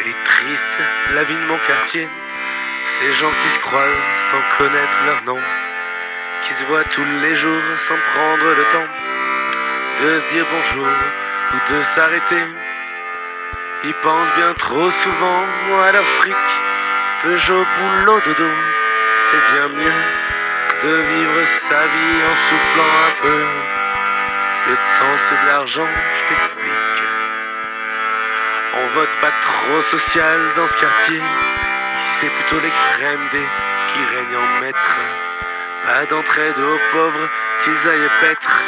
Elle est triste, la vie de mon quartier. Ces gens qui se croisent sans connaître leur nom, qui se voient tous les jours sans prendre le temps de se dire bonjour ou de s'arrêter. Ils pensent bien trop souvent à leur fric, Peugeot, boulot, dodo. C'est bien mieux de vivre sa vie en soufflant un peu. Le temps c'est de l'argent, je t'explique. On vote pas trop social dans ce quartier. Ici c'est plutôt l'extrême D qui règne en maître. Pas d'entraide aux pauvres qu'ils aillent paître.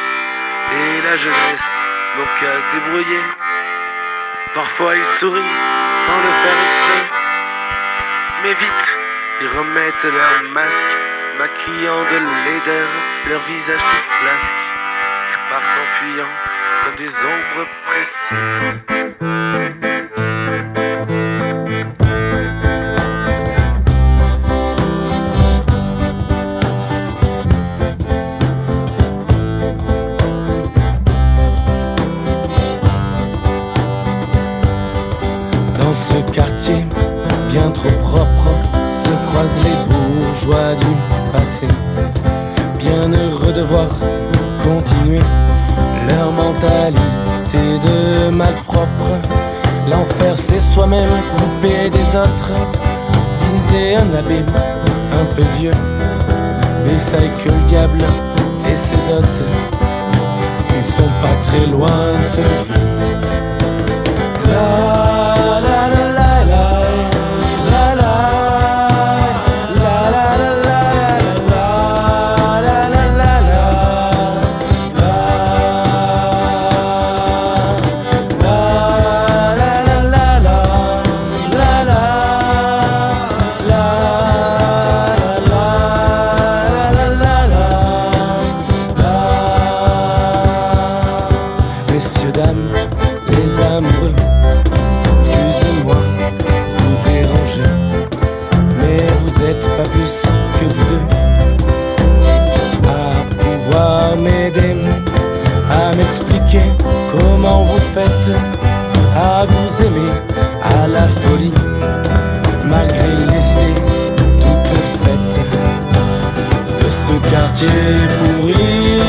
Et la jeunesse n'ont qu'à se débrouiller. Parfois ils sourient sans le faire exprès, mais vite ils remettent leur masque, maquillant de laideur leur visage tout flasque. Ils repartent en fuyant comme des ombres pressées. Dans ce quartier bien trop propre se croisent les bourgeois du passé, bien heureux de voir continuer leur mentalité de malpropre. L'enfer c'est soi-même coupé des autres, disait un abbé un peu vieux. Mais ça est que le diable et ses hôtes ne sont pas très loin de ce lieu. Messieurs, dames, les amoureux, excusez-moi, vous déranger, mais vous êtes pas plus que vous deux à pouvoir m'aider, à m'expliquer comment vous faites, à vous aimer à la folie, malgré les idées toutes faites de ce quartier pourri.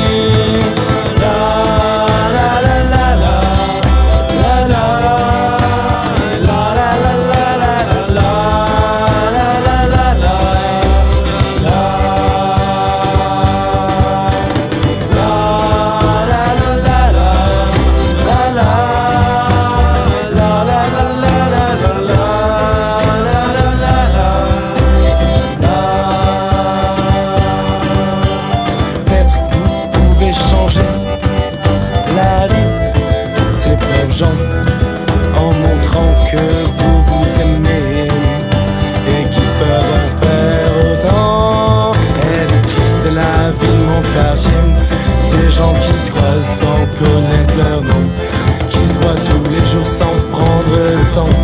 En montrant que vous vous aimez et qui peuvent en faire autant. Elle est triste la vie de mon quartier. Ces gens qui se croisent sans connaître leur nom, qui se voient tous les jours sans prendre le temps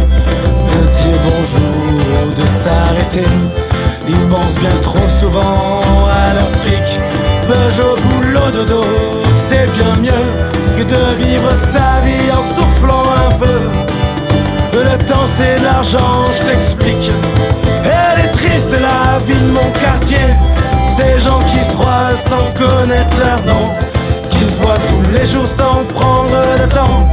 de dire bonjour ou de s'arrêter. Ils pensent bien trop souvent à leur fric, Peugeot, boulot, dodo. C'est bien mieux que de vivre sa vie en soufflant un peu. Le temps c'est de l'argent, je t'explique. Elle est triste la vie de mon quartier. Ces gens qui se croisent sans connaître leur nom, qui se voient tous les jours sans prendre le temps